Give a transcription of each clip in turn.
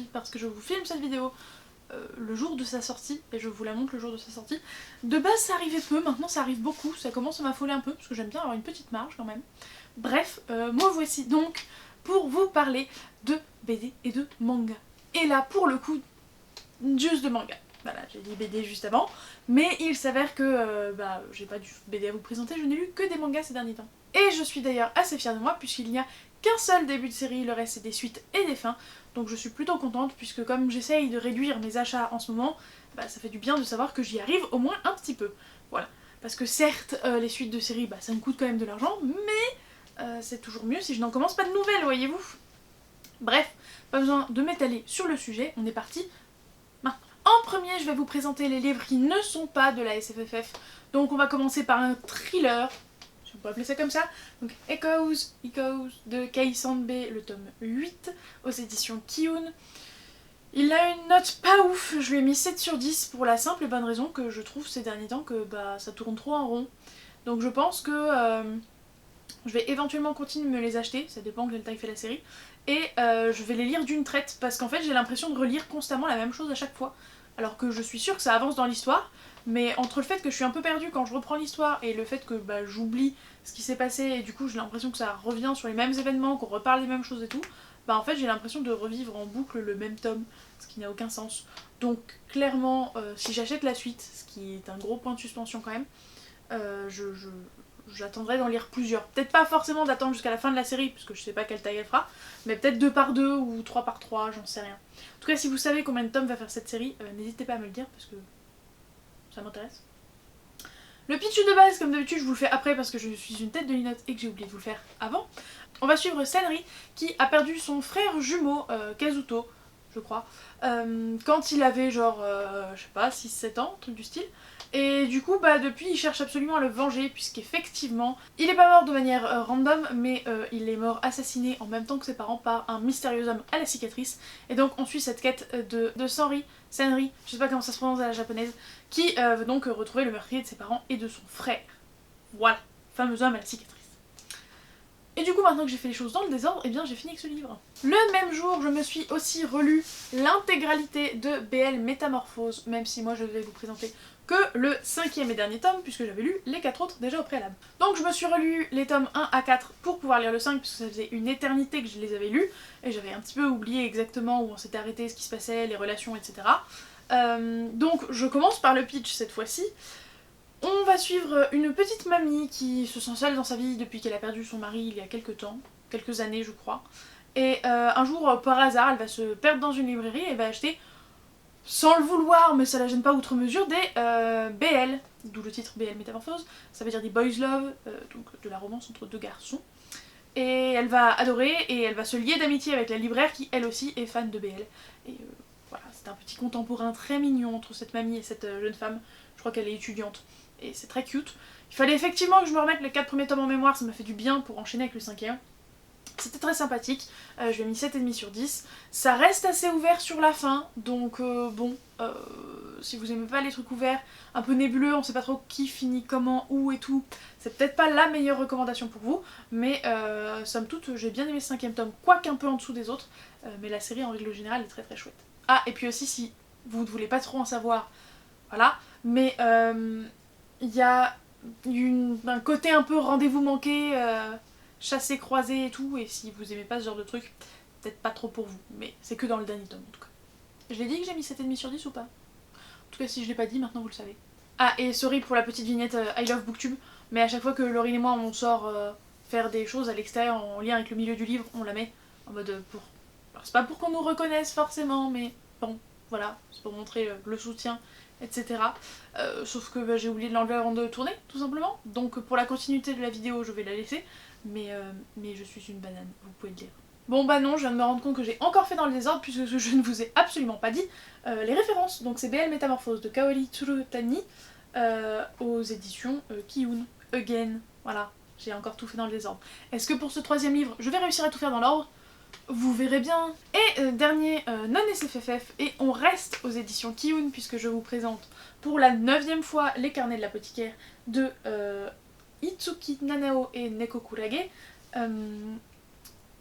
aujourd'hui parce que je vous filme cette vidéo le jour de sa sortie, et je vous la montre le jour de sa sortie. De base ça arrivait peu, maintenant ça arrive beaucoup, ça commence à m'affoler un peu, parce que j'aime bien avoir une petite marge quand même. Bref, moi voici donc pour vous parler de BD et de manga. Et là, pour le coup, juste de manga. Voilà, j'ai dit BD juste avant, mais il s'avère que j'ai pas du tout de BD à vous présenter, je n'ai lu que des mangas ces derniers temps. Et je suis d'ailleurs assez fière de moi, puisqu'il n'y a qu'un seul début de série, le reste c'est des suites et des fins, donc je suis plutôt contente, puisque comme j'essaye de réduire mes achats en ce moment, ça fait du bien de savoir que j'y arrive au moins un petit peu. Voilà. Parce que certes, les suites de séries, ça me coûte quand même de l'argent, mais c'est toujours mieux si je n'en commence pas de nouvelles, voyez-vous. Bref, pas besoin de m'étaler sur le sujet, on est parti maintenant. En premier, je vais vous présenter les livres qui ne sont pas de la SFFF. Donc on va commencer par un thriller, si on peut appeler ça comme ça. Donc Echoes de Kei Sanbe, le tome 8, aux éditions Kiun. Il a une note pas ouf, je lui ai mis 7 sur 10 pour la simple et bonne raison que je trouve ces derniers temps que ça tourne trop en rond. Donc je pense que je vais éventuellement continuer de me les acheter, ça dépend quelle taille fait la série, et je vais les lire d'une traite, parce qu'en fait j'ai l'impression de relire constamment la même chose à chaque fois, alors que je suis sûre que ça avance dans l'histoire, mais entre le fait que je suis un peu perdue quand je reprends l'histoire et le fait que j'oublie ce qui s'est passé et du coup j'ai l'impression que ça revient sur les mêmes événements, qu'on reparle des mêmes choses et tout, en fait j'ai l'impression de revivre en boucle le même tome, ce qui n'a aucun sens. Donc clairement, si j'achète la suite, ce qui est un gros point de suspension quand même, j'attendrai d'en lire plusieurs. Peut-être pas forcément d'attendre jusqu'à la fin de la série, puisque je sais pas quelle taille elle fera, mais peut-être 2 par 2 ou 3 par 3, j'en sais rien. En tout cas, si vous savez combien de tomes va faire cette série, n'hésitez pas à me le dire, parce que ça m'intéresse. Le pitch de base, comme d'habitude, je vous le fais après parce que je suis une tête de linotte et que j'ai oublié de vous le faire avant. On va suivre Senri, qui a perdu son frère jumeau, Kazuto, je crois, quand il avait genre, je sais pas, 6-7 ans, truc du style. Et du coup, depuis, il cherche absolument à le venger, puisqu'effectivement, il est pas mort de manière random, mais il est mort assassiné en même temps que ses parents par un mystérieux homme à la cicatrice. Et donc, on suit cette quête de Senri, je sais pas comment ça se prononce à la japonaise, qui veut donc retrouver le meurtrier de ses parents et de son frère. Voilà, fameux homme à la cicatrice. Et du coup, maintenant que j'ai fait les choses dans le désordre, j'ai fini avec ce livre. Le même jour, je me suis aussi relu l'intégralité de BL Métamorphose, même si moi je vais vous présenter que le 5e et dernier tome, puisque j'avais lu les 4 autres déjà au préalable. Donc je me suis relu les tomes 1 à 4 pour pouvoir lire le 5, puisque ça faisait une éternité que je les avais lus, et j'avais un petit peu oublié exactement où on s'était arrêté, ce qui se passait, les relations, etc. Donc je commence par le pitch cette fois-ci. On va suivre une petite mamie qui se sent seule dans sa vie depuis qu'elle a perdu son mari il y a quelques années je crois. Et un jour, par hasard, elle va se perdre dans une librairie et va acheter, sans le vouloir, mais ça la gêne pas outre mesure, des BL, d'où le titre BL Métamorphose, ça veut dire des boys love, donc de la romance entre deux garçons. Et elle va adorer et elle va se lier d'amitié avec la libraire qui elle aussi est fan de BL. Et voilà, c'est un petit contemporain très mignon entre cette mamie et cette jeune femme, je crois qu'elle est étudiante. Et c'est très cute. Il fallait effectivement que je me remette les 4 premiers tomes en mémoire, ça m'a fait du bien pour enchaîner avec le 5e. C'était très sympathique, je lui ai mis 7,5 sur 10. Ça reste assez ouvert sur la fin, donc si vous aimez pas les trucs ouverts, un peu nébuleux, on sait pas trop qui finit comment, où et tout, c'est peut-être pas la meilleure recommandation pour vous, mais somme toute j'ai bien aimé ce 5e tome, quoique un peu en dessous des autres, mais la série en règle générale est très très chouette. Ah, et puis aussi si vous ne voulez pas trop en savoir, voilà, mais il y a un côté un peu rendez-vous manqué, chassé, croisé et tout, et si vous aimez pas ce genre de truc, peut-être pas trop pour vous, mais c'est que dans le dernier tome en tout cas. Je l'ai dit que j'ai mis 7,5 sur 10 ou pas? En tout cas si je l'ai pas dit, maintenant vous le savez. Ah, et sorry pour la petite vignette I Love Booktube, mais à chaque fois que Laurine et moi on sort faire des choses à l'extérieur en lien avec le milieu du livre, on la met en mode pour... Alors c'est pas pour qu'on nous reconnaisse forcément, mais bon, voilà, c'est pour montrer le soutien, etc. Sauf que j'ai oublié de l'enlever avant de tourner, tout simplement. Donc pour la continuité de la vidéo, je vais la laisser. Mais je suis une banane, vous pouvez le dire. Bon non, je viens de me rendre compte que j'ai encore fait dans le désordre puisque je ne vous ai absolument pas dit les références. Donc c'est BL Métamorphose de Kaori Tsurutani aux éditions Kiun. Again, voilà, j'ai encore tout fait dans le désordre. Est-ce que pour ce 3e livre, je vais réussir à tout faire dans l'ordre? Vous verrez bien. Et dernier non SFFF, et on reste aux éditions Kiun puisque je vous présente pour la 9e fois les carnets de l'apothicaire de Itsuki Nanao et Neko Kurage.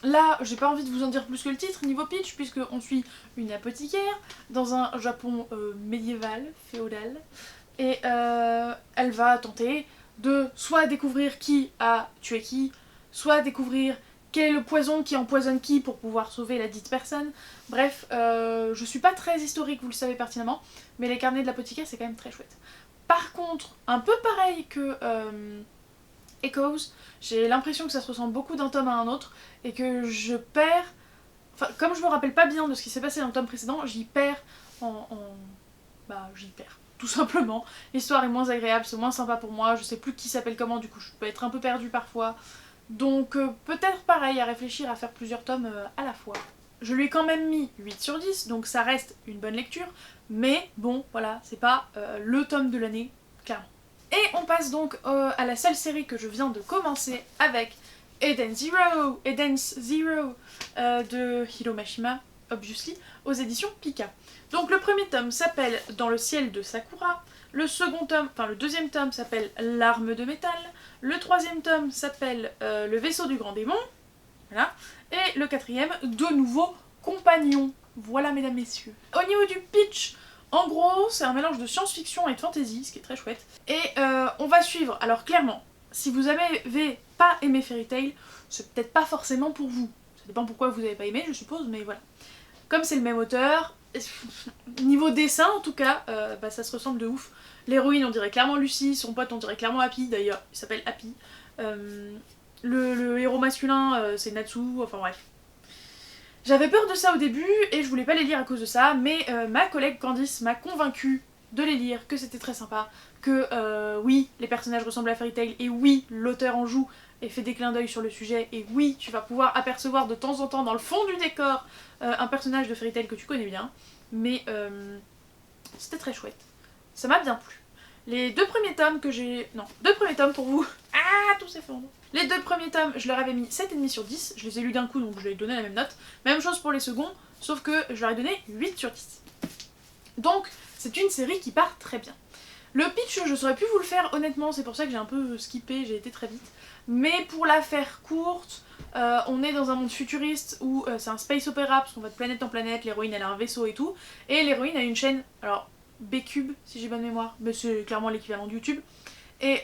Là, j'ai pas envie de vous en dire plus que le titre, niveau pitch, puisqu'on suit une apothicaire dans un Japon médiéval, féodal, et elle va tenter de soit découvrir qui a tué qui, soit découvrir quel est le poison qui empoisonne qui pour pouvoir sauver la dite personne. Bref, je suis pas très historique, vous le savez pertinemment, mais les carnets de l'apothicaire c'est quand même très chouette. Par contre, un peu pareil que Echoes, j'ai l'impression que ça se ressemble beaucoup d'un tome à un autre et que je perds. Enfin, comme je me rappelle pas bien de ce qui s'est passé dans le tome précédent, j'y perds Bah, j'y perds. Tout simplement. L'histoire est moins agréable, c'est moins sympa pour moi, je sais plus qui s'appelle comment, du coup je peux être un peu perdue parfois. Donc peut-être pareil, à réfléchir à faire plusieurs tomes à la fois. Je lui ai quand même mis 8 sur 10, donc ça reste une bonne lecture, mais bon, voilà, c'est pas le tome de l'année, clairement. Et on passe donc à la seule série que je viens de commencer avec Eden Zero de Hiro Mashima, obviously, aux éditions Pika. Donc le premier tome s'appelle Dans le ciel de Sakura, le deuxième tome s'appelle L'arme de métal, le troisième tome s'appelle Le vaisseau du grand démon, voilà, et le quatrième, De nouveaux compagnons. Voilà mesdames, messieurs. Au niveau du pitch, en gros, c'est un mélange de science-fiction et de fantasy, ce qui est très chouette. Et on va suivre, alors clairement, si vous avez pas aimé Fairy Tail, c'est peut-être pas forcément pour vous. Ça dépend pourquoi vous avez pas aimé, je suppose, mais voilà. Comme c'est le même auteur, niveau dessin en tout cas, bah, ça se ressemble de ouf. L'héroïne on dirait clairement Lucie, son pote on dirait clairement Happy, d'ailleurs il s'appelle Happy. Le héros masculin c'est Natsu, enfin bref. J'avais peur de ça au début et je voulais pas les lire à cause de ça, mais ma collègue Candice m'a convaincue de les lire, que c'était très sympa, que oui, les personnages ressemblent à Fairy Tail, et oui, l'auteur en joue et fait des clins d'œil sur le sujet, et oui, tu vas pouvoir apercevoir de temps en temps dans le fond du décor un personnage de Fairy Tail que tu connais bien, mais c'était très chouette. Ça m'a bien plu. Les deux premiers tomes que j'ai... Non, deux premiers tomes pour vous. Ah, tout s'effondre. Les deux premiers tomes, je leur avais mis 7,5 sur 10. Je les ai lus d'un coup, donc je leur ai donné la même note. Même chose pour les seconds, sauf que je leur ai donné 8 sur 10. Donc, c'est une série qui part très bien. Le pitch, je saurais plus vous le faire honnêtement, c'est pour ça que j'ai un peu skippé, j'ai été très vite. Mais pour la faire courte, on est dans un monde futuriste où c'est un space opéra, parce qu'on va de planète en planète, l'héroïne elle a un vaisseau et tout. Et l'héroïne a une chaîne, alors B-Cube si j'ai bonne mémoire, mais c'est clairement l'équivalent de YouTube. Et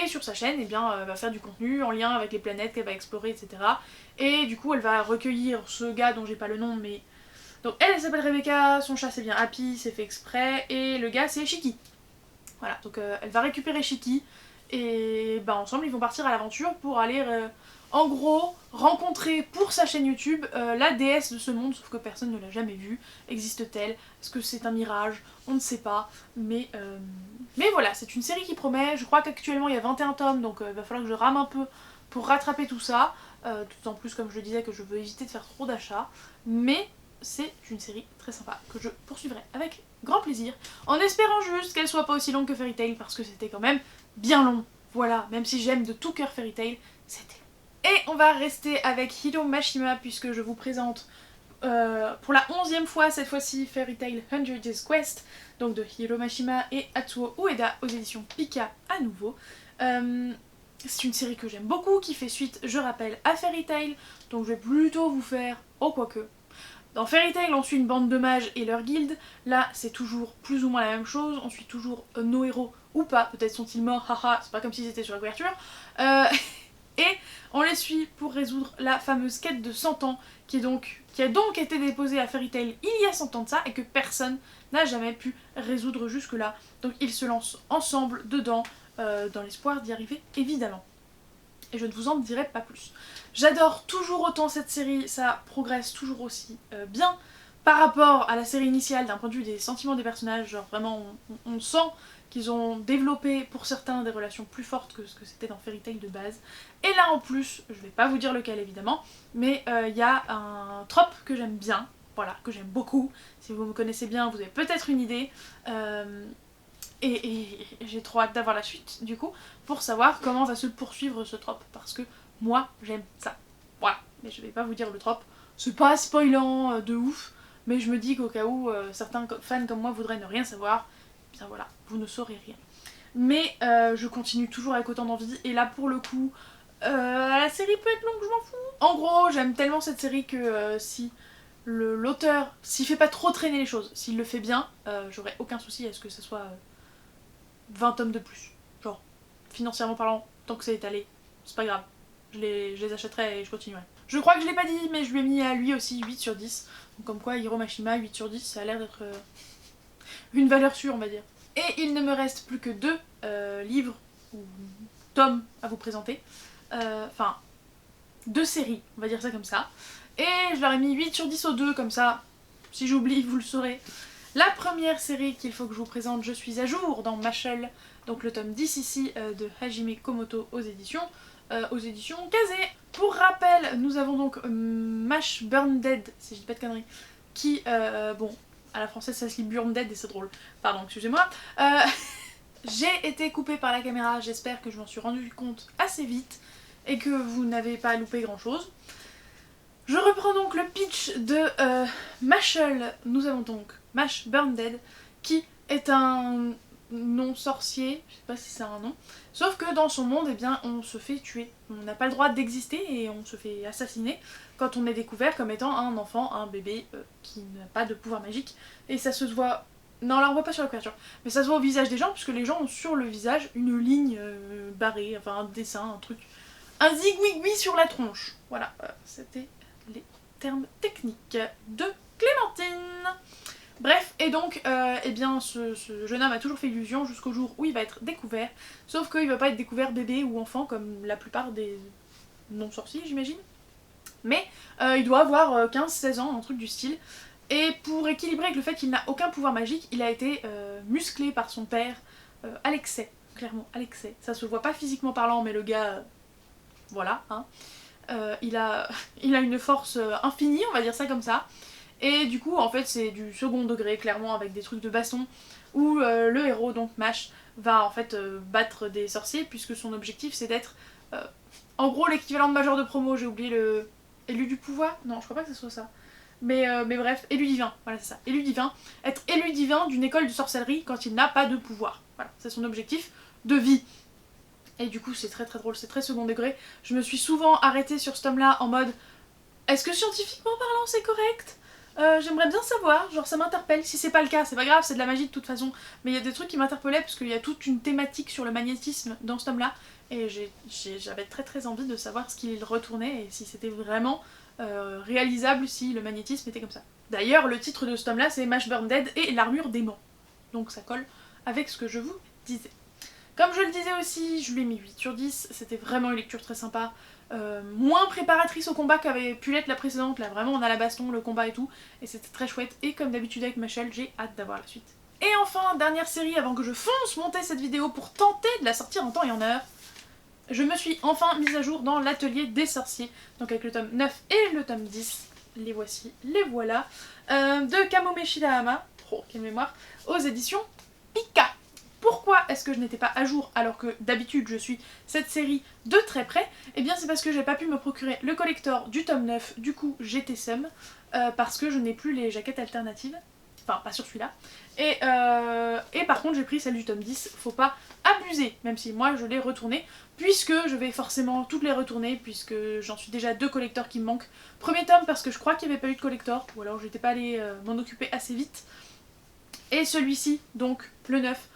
sur sa chaîne, eh bien, elle va faire du contenu en lien avec les planètes qu'elle va explorer, etc. Et du coup, elle va recueillir ce gars dont j'ai pas le nom, mais... Donc elle s'appelle Rebecca, son chat c'est bien Happy, c'est fait exprès, et le gars c'est Shiki. Voilà, donc elle va récupérer Shiki, et bah ensemble ils vont partir à l'aventure pour aller en gros rencontrer pour sa chaîne YouTube la déesse de ce monde, sauf que personne ne l'a jamais vue. Existe-t-elle? Est-ce que c'est un mirage? On ne sait pas, mais voilà, c'est une série qui promet. Je crois qu'actuellement il y a 21 tomes, donc il va falloir que je rame un peu pour rattraper tout ça, tout en plus comme je le disais que je veux éviter de faire trop d'achats, mais c'est une série très sympa que je poursuivrai avec grand plaisir, en espérant juste qu'elle soit pas aussi longue que Fairy Tail, parce que c'était quand même bien long. Voilà, même si j'aime de tout cœur Fairy Tail, c'était long. Et on va rester avec Hiro Mashima, puisque je vous présente pour la 11e fois cette fois-ci Fairy Tail 100 Years Quest, donc de Hiro Mashima et Atsuo Ueda aux éditions Pika à nouveau. C'est une série que j'aime beaucoup, qui fait suite, je rappelle, à Fairy Tail, donc je vais plutôt vous faire, oh quoique. Dans Fairy Tail, on suit une bande de mages et leur guilde. Là, c'est toujours plus ou moins la même chose. On suit toujours nos héros ou pas. Peut-être sont-ils morts, haha, c'est pas comme s'ils étaient sur la couverture. Et on les suit pour résoudre la fameuse quête de 100 ans qui a donc été déposée à Fairy Tail il y a 100 ans de ça et que personne n'a jamais pu résoudre jusque-là. Donc ils se lancent ensemble dedans dans l'espoir d'y arriver évidemment. Et je ne vous en dirai pas plus. J'adore toujours autant cette série, ça progresse toujours aussi bien par rapport à la série initiale d'un point de vue des sentiments des personnages, genre vraiment on sent qu'ils ont développé pour certains des relations plus fortes que ce que c'était dans Fairy Tail de base. Et là en plus, je vais pas vous dire lequel évidemment, mais il y a un trope que j'aime bien, voilà, que j'aime beaucoup. Si vous me connaissez bien, vous avez peut-être une idée. Et j'ai trop hâte d'avoir la suite du coup pour savoir comment va se poursuivre ce trope parce que moi j'aime ça. Voilà, mais je vais pas vous dire le trope, c'est pas spoilant de ouf, mais je me dis qu'au cas où certains fans comme moi voudraient ne rien savoir, bien voilà, vous ne saurez rien. Mais je continue toujours avec autant d'envie et là pour le coup La série peut être longue, je m'en fous. En gros, j'aime tellement cette série que si l'auteur, s'il fait pas trop traîner les choses, s'il le fait bien, j'aurais aucun souci à ce que ça soit 20 tomes de plus. Genre, financièrement parlant, tant que c'est étalé, c'est pas grave. Je les achèterai et je continuerai. Je crois que je l'ai pas dit, mais je lui ai mis à lui aussi 8 sur 10. Donc comme quoi, Hiro Mashima, 8 sur 10, ça a l'air d'être une valeur sûre, on va dire. Et il ne me reste plus que 2 livres ou tomes à vous présenter. Enfin, 2 séries, on va dire ça comme ça. Et je leur ai mis 8 sur 10 aux 2, comme ça, si j'oublie, vous le saurez. La première série qu'il faut que je vous présente, je suis à jour dans Mashle, donc le tome 10 ici de Hajime Komoto aux éditions Kazé. Pour rappel, nous avons donc Mash Burn Dead, si je dis pas de conneries, qui, bon, à la française ça se lit Burn Dead et c'est drôle, pardon, excusez-moi. J'ai été coupée par la caméra, j'espère que je m'en suis rendu compte assez vite et que vous n'avez pas loupé grand chose. Je reprends donc le pitch de Mashle. Nous avons donc Mash Burn Dead, qui est un non-sorcier, je sais pas si c'est un nom, sauf que dans son monde, eh bien, on se fait tuer. On n'a pas le droit d'exister et on se fait assassiner quand on est découvert comme étant un enfant, un bébé qui n'a pas de pouvoir magique. Et ça se voit... Non, là on voit pas sur la couverture, mais ça se voit au visage des gens, puisque les gens ont sur le visage une ligne barrée, enfin un dessin, un truc, un zigouigoui sur la tronche. Voilà, c'était les termes techniques de Clémentine. Bref, et donc, eh bien, ce jeune homme a toujours fait illusion jusqu'au jour où il va être découvert, sauf qu'il va pas être découvert bébé ou enfant comme la plupart des non-sorciers, j'imagine. Mais il doit avoir 15-16 ans, un truc du style. Et pour équilibrer avec le fait qu'il n'a aucun pouvoir magique, il a été musclé par son père à l'excès. Clairement, à l'excès. Ça se voit pas physiquement parlant, mais le gars, voilà, hein. Il a une force infinie, on va dire ça comme ça. Et du coup, en fait, c'est du second degré, clairement, avec des trucs de baston, où le héros, donc Mash, va en fait battre des sorciers, puisque son objectif, c'est d'être, en gros, l'équivalent de major de promo. J'ai oublié le... Élu du pouvoir? Non, je crois pas que ce soit ça. Mais bref, élu divin, voilà c'est ça, élu divin. Être élu divin d'une école de sorcellerie quand il n'a pas de pouvoir. Voilà, c'est son objectif de vie. Et du coup c'est très très drôle, c'est très second degré. Je me suis souvent arrêtée sur ce tome-là en mode est-ce que scientifiquement parlant c'est correct? J'aimerais bien savoir, genre ça m'interpelle. Si c'est pas le cas, c'est pas grave, c'est de la magie de toute façon. Mais il y a des trucs qui m'interpellaient parce qu'il y a toute une thématique sur le magnétisme dans ce tome-là. Et j'avais très très envie de savoir ce qu'il retournait et si c'était vraiment réalisable si le magnétisme était comme ça. D'ailleurs, le titre de ce tome-là c'est Mash Burn Dead et l'armure d'aimant. Donc ça colle avec ce que je vous disais. Comme je le disais aussi, je lui ai mis 8 sur 10, c'était vraiment une lecture très sympa. Moins préparatrice au combat qu'avait pu l'être la précédente, là vraiment on a la baston, le combat et tout, et c'était très chouette, et comme d'habitude avec Mashle, j'ai hâte d'avoir la suite. Et enfin, dernière série avant que je fonce monter cette vidéo pour tenter de la sortir en temps et en heure, je me suis enfin mise à jour dans l'atelier des sorciers, donc avec le tome 9 et le tome 10, les voici, les voilà, de Kamome Shirahama, oh quelle mémoire, aux éditions Pika. Pourquoi est-ce que je n'étais pas à jour alors que d'habitude je suis cette série de très près? Eh bien c'est parce que j'ai pas pu me procurer le collector du tome 9, du coup j'étais seum, parce que je n'ai plus les jaquettes alternatives, enfin pas sur celui-là, et par contre j'ai pris celle du tome 10, faut pas abuser, même si moi je l'ai retournée, puisque je vais forcément toutes les retourner, puisque j'en suis déjà 2 collectors qui me manquent. Premier tome parce que je crois qu'il n'y avait pas eu de collector, ou alors j'étais pas allée m'en occuper assez vite, et celui-ci, donc le 9,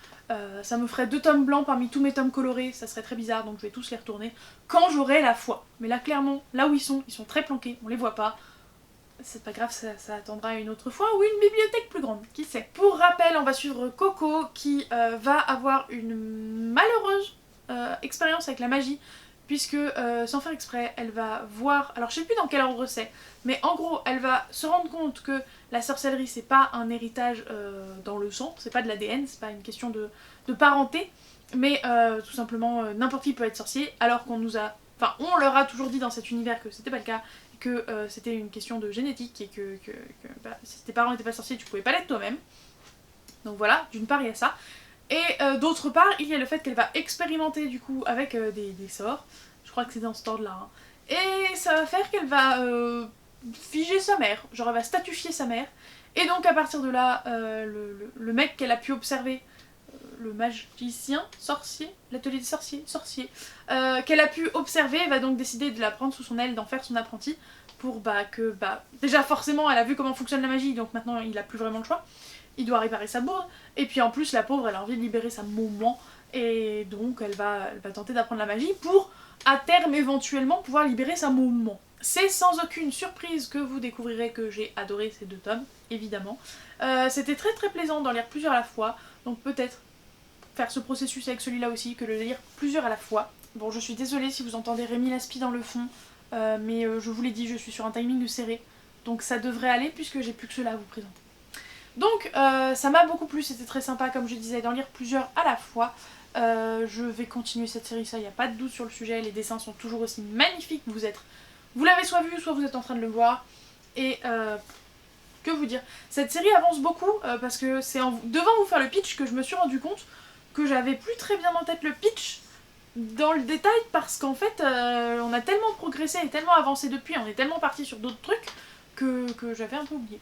ça me ferait 2 tomes blancs parmi tous mes tomes colorés, ça serait très bizarre, donc je vais tous les retourner quand j'aurai la foi. Mais là clairement, là où ils sont très planqués, on les voit pas. C'est pas grave, ça attendra une autre fois, ou une bibliothèque plus grande, qui sait. Pour rappel, on va suivre Coco qui va avoir une malheureuse expérience avec la magie, puisque sans faire exprès, elle va voir, alors je sais plus dans quel ordre c'est, mais en gros, elle va se rendre compte que la sorcellerie c'est pas un héritage dans le sang, c'est pas de l'ADN, c'est pas une question de parenté, mais tout simplement n'importe qui peut être sorcier, alors qu'on nous a, enfin on leur a toujours dit dans cet univers que c'était pas le cas, que c'était une question de génétique et que bah, si tes parents n'étaient pas sorciers, tu pouvais pas l'être toi-même. Donc voilà, d'une part il y a ça. Et d'autre part, il y a le fait qu'elle va expérimenter du coup avec des sorts. Je crois que c'est dans ce ordre-là. Hein. Et ça va faire qu'elle va figer sa mère. Genre elle va statufier sa mère. Et donc à partir de là, le mec qu'elle a pu observer, le magicien, sorcier, l'atelier des sorciers, qu'elle a pu observer, elle va donc décider de la prendre sous son aile, d'en faire son apprenti, pour que, déjà forcément elle a vu comment fonctionne la magie, donc maintenant il a plus vraiment le choix, il doit réparer sa bourde, et puis en plus la pauvre elle a envie de libérer sa maman, et donc elle va tenter d'apprendre la magie pour, à terme éventuellement, pouvoir libérer sa maman. C'est sans aucune surprise que vous découvrirez que j'ai adoré ces 2 tomes, évidemment. C'était très très plaisant d'en lire plusieurs à la fois, donc peut-être faire ce processus avec celui-là aussi, que de lire plusieurs à la fois. Bon, je suis désolée si vous entendez Rémi Laspi dans le fond, mais je vous l'ai dit, je suis sur un timing serré, donc ça devrait aller puisque j'ai plus que cela à vous présenter. Donc ça m'a beaucoup plu, c'était très sympa comme je disais d'en lire plusieurs à la fois. Je vais continuer cette série, ça y a pas de doute sur le sujet, les dessins sont toujours aussi magnifiques, vous l'avez soit vu, soit vous êtes en train de le voir, et que vous dire, cette série avance beaucoup parce que c'est devant vous faire le pitch que je me suis rendu compte que j'avais plus très bien en tête le pitch dans le détail, parce qu'en fait on a tellement progressé et tellement avancé depuis, on est tellement parti sur d'autres trucs que j'avais un peu oublié.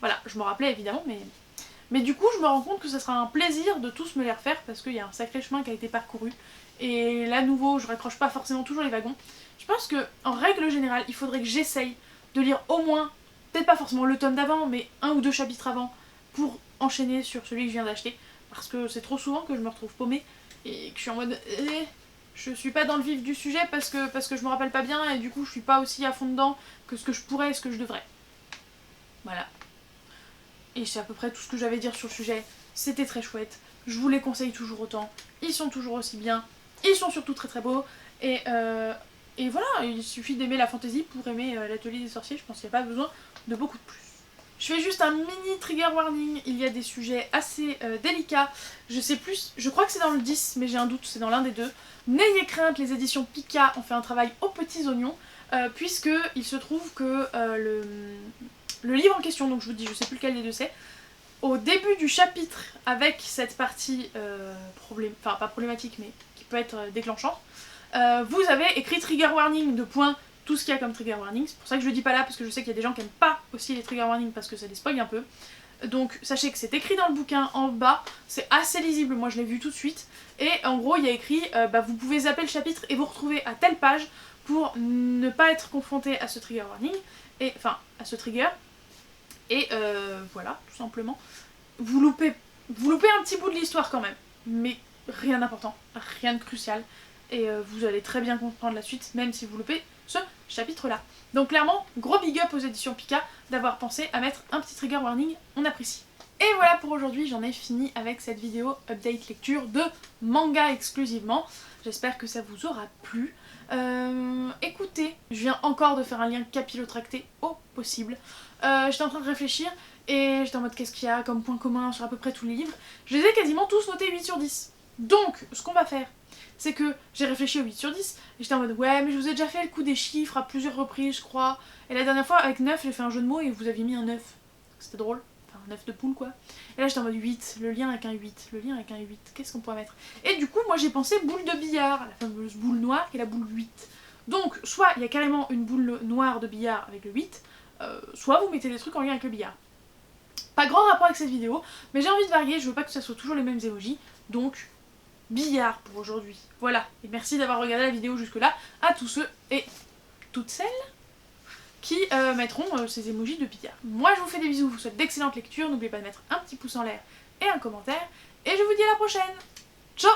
Voilà, je me rappelais évidemment, mais du coup je me rends compte que ce sera un plaisir de tous me les refaire parce qu'il y a un sacré chemin qui a été parcouru, et là nouveau je raccroche pas forcément toujours les wagons. Je pense que en règle générale il faudrait que j'essaye de lire au moins, peut-être pas forcément le tome d'avant, mais 1 ou 2 chapitres avant pour enchaîner sur celui que je viens d'acheter, parce que c'est trop souvent que je me retrouve paumée et que je suis en mode je suis pas dans le vif du sujet parce que je me rappelle pas bien, et du coup je suis pas aussi à fond dedans que ce que je pourrais et ce que je devrais. Voilà. Et c'est à peu près tout ce que j'avais à dire sur le sujet. C'était très chouette, je vous les conseille toujours autant, ils sont toujours aussi bien, ils sont surtout très très beaux, et voilà, il suffit d'aimer la fantasy pour aimer l'atelier des sorciers, je pense qu'il n'y a pas besoin de beaucoup de plus. Je fais juste un mini trigger warning, il y a des sujets assez délicats, je sais plus, je crois que c'est dans le 10, mais j'ai un doute, c'est dans l'un des deux. N'ayez crainte, les éditions Pika ont fait un travail aux petits oignons, puisque il se trouve que le livre en question, donc je vous dis, je sais plus lequel des deux c'est, au début du chapitre, avec cette partie pas problématique, mais qui peut être déclenchante, vous avez écrit trigger warning, tout ce qu'il y a comme trigger warning. C'est pour ça que je le dis pas là, parce que je sais qu'il y a des gens qui aiment pas aussi les trigger warnings parce que ça les spoil un peu. Donc sachez que c'est écrit dans le bouquin en bas, c'est assez lisible, moi je l'ai vu tout de suite, et en gros il y a écrit vous pouvez zapper le chapitre et vous retrouver à telle page pour ne pas être confronté à ce trigger warning, et enfin à ce trigger, et voilà, tout simplement. Vous loupez un petit bout de l'histoire quand même, mais rien d'important, rien de crucial, et vous allez très bien comprendre la suite, même si vous loupez ce chapitre-là. Donc clairement, gros big up aux éditions Pika d'avoir pensé à mettre un petit trigger warning, on apprécie. Et voilà pour aujourd'hui, j'en ai fini avec cette vidéo update lecture de manga exclusivement. J'espère que ça vous aura plu. Écoutez, je viens encore de faire un lien capillotracté au possible. J'étais en train de réfléchir et j'étais en mode qu'est-ce qu'il y a comme point commun sur à peu près tous les livres. Je les ai quasiment tous notés 8 sur 10. Donc, ce qu'on va faire, c'est que j'ai réfléchi au 8 sur 10 et j'étais en mode ouais mais je vous ai déjà fait le coup des chiffres à plusieurs reprises je crois, et la dernière fois avec 9 j'ai fait un jeu de mots et vous aviez mis un 9, c'était drôle, enfin un 9 de poule quoi, et là j'étais en mode 8, le lien avec un 8, qu'est-ce qu'on pourrait mettre, et du coup moi j'ai pensé boule de billard, la fameuse boule noire qui est la boule 8, donc soit il y a carrément une boule noire de billard avec le 8, soit vous mettez des trucs en lien avec le billard. Pas grand rapport avec cette vidéo, mais j'ai envie de varier, je veux pas que ça soit toujours les mêmes emojis, donc billard pour aujourd'hui. Voilà, et merci d'avoir regardé la vidéo jusque là à tous ceux et toutes celles qui mettront ces emojis de billard. Moi je vous fais des bisous, je vous souhaite d'excellentes lectures, n'oubliez pas de mettre un petit pouce en l'air et un commentaire, et je vous dis à la prochaine. Ciao.